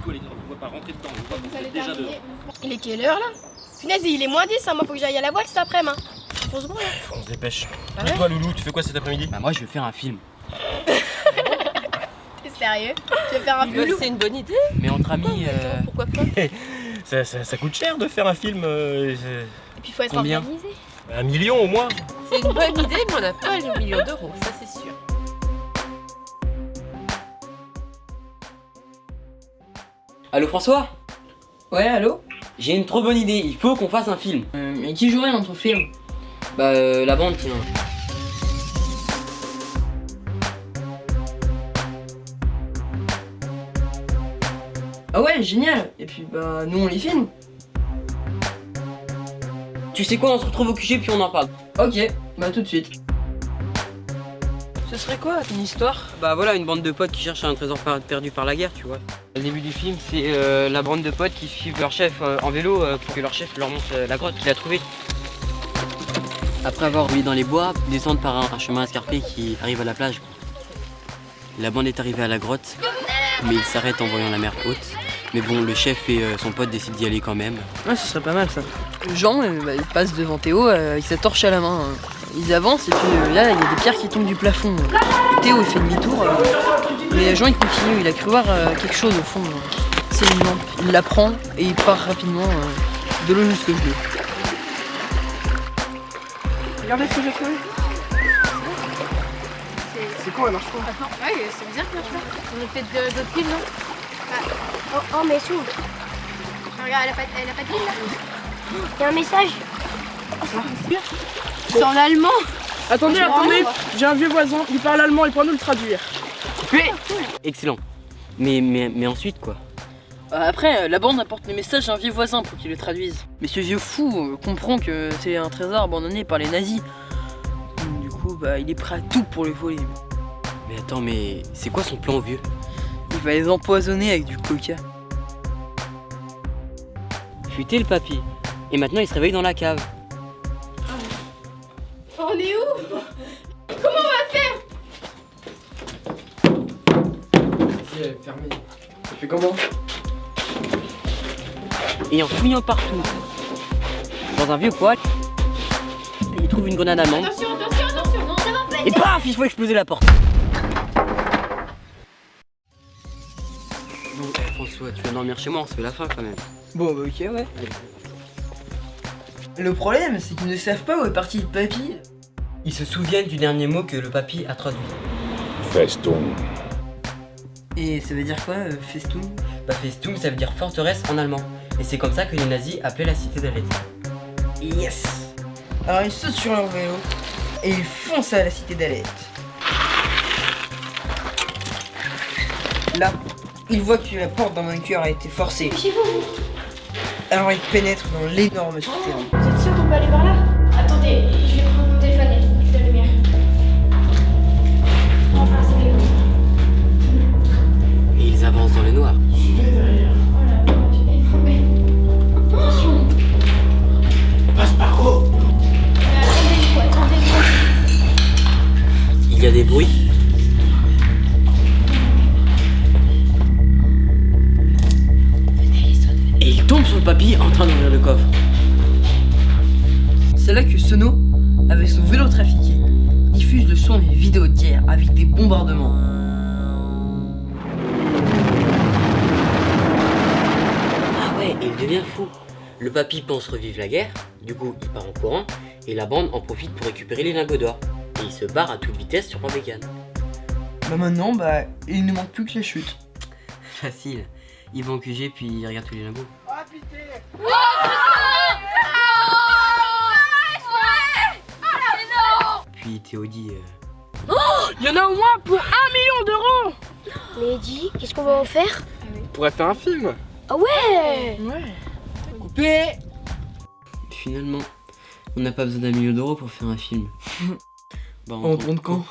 rigoler, on va pas rentrer dedans, on voit que vous êtes déjà dehors. Il est quelle heure là? Punaise, il est moins 10, hein. Moi faut que j'aille à la voile cet après-midi. On se grouille. On se dépêche. Ah ouais? Et toi Loulou, tu fais quoi cet après-midi? Bah moi je vais faire un film. T'es sérieux? Tu veux faire un film? C'est une bonne idée. Mais entre amis, Pourquoi pas? Ça coûte cher de faire un film. Et puis faut être Combien? organisé. 1 million au moins. C'est une bonne idée, mais on n'a pas les millions d'euros, ça c'est sûr. Allô François? Ouais, allô? J'ai une trop bonne idée, il faut qu'on fasse un film. Mais qui jouerait dans ton film? Bah la bande tiens. Ah ouais, génial! Et puis bah, nous on les filme. Tu sais quoi, on se retrouve au QG puis on en parle. Ok, bah tout de suite. Ce serait quoi une histoire? Bah voilà, une bande de potes qui cherchent un trésor perdu par la guerre, tu vois. Le début du film, c'est la bande de potes qui suivent leur chef en vélo pour que leur chef leur montre la grotte qu'il a trouvée. Après avoir roulé dans les bois, ils descendent par un chemin escarpé qui arrive à la plage. La bande est arrivée à la grotte, mais ils s'arrêtent en voyant la mer haute. Mais bon, le chef et son pote décident d'y aller quand même. Ouais, ce serait pas mal ça. Jean, il passe devant Théo avec sa torche à la main. Ils avancent et puis là, il y a des pierres qui tombent du plafond. Et Théo, il fait demi-tour. Mais Jean, il continue. Il a cru voir quelque chose au fond. C'est une lampe. Il la prend et il part rapidement de l'eau jusqu'au bleu. Regardez ce que j'ai fait. C'est con, elle marche pas. Ouais, c'est bizarre que je fais. On a fait d'autres piles, non? Oh, mais sous. Regarde, elle a pas de pile là. Il y a un message. C'est en allemand. Attendez, j'ai un vieux voisin, il parle allemand, il pourra nous le traduire. Excellent. Mais ensuite quoi? Après, la bande apporte le message à un vieux voisin pour qu'il le traduise. Mais ce vieux fou comprend que c'est un trésor abandonné par les nazis. Du coup, bah, il est prêt à tout pour le voler. Mais attends, mais c'est quoi son plan vieux? Il va les empoisonner avec du coca. Fuiter le papy. Et maintenant il se réveille dans la cave. On est où? Comment on va faire? Si, elle est fermée. Ça fait comment? Et en fouillant partout, dans un vieux poêle, il trouve une grenade amande. Attention, non, ça va pas. Et paf, il faut exploser la porte. Bon, François, tu vas dormir chez moi, on se fait la fin quand même. Bon, bah ok, ouais. Le problème, c'est qu'ils ne savent pas où est parti le papy. Ils se souviennent du dernier mot que le papy a traduit. Festung. Et ça veut dire quoi, festoon? Bah, Festung, ça veut dire forteresse en allemand. Et c'est comme ça que les nazis appelaient la cité d'Alette. Yes! Alors ils sautent sur leur vélo et ils foncent à la cité d'Alette. Là, ils voient que la porte d'un bunker a été forcée. Alors ils pénètrent dans l'énorme souterrain. Vous êtes sûr qu'on peut aller par là? Attendez, je vais prendre mon téléphone et je la lumière. Ah, c'est bien comme ça. Et ils avancent dans le noir. Oh là, mais... Attention. Passe par où? Attendez. Il y a des bruits. Et il tombe sur le papy en train d'ouvrir le coffre. C'est là que Sono, avec son vélo trafiqué, diffuse le son des vidéos de guerre avec des bombardements. Ah ouais, et il devient fou. Le papy pense revivre la guerre, du coup il part en courant, et la bande en profite pour récupérer les lingots d'or. Et il se barre à toute vitesse sur Barbicane. Bah maintenant, bah, il ne manque plus que la chute. Facile. Ils vont au QG puis ils regardent tous les lingots. Puis Théo dit Il y en a au moins pour 1 million d'euros. Mais Eddie, qu'est-ce qu'on va en faire? On pourrait faire un film. Ah ouais! Ouais. Coupé! finalement, on n'a pas besoin d'1 million d'euros pour faire un film. Bah, On tourne quand?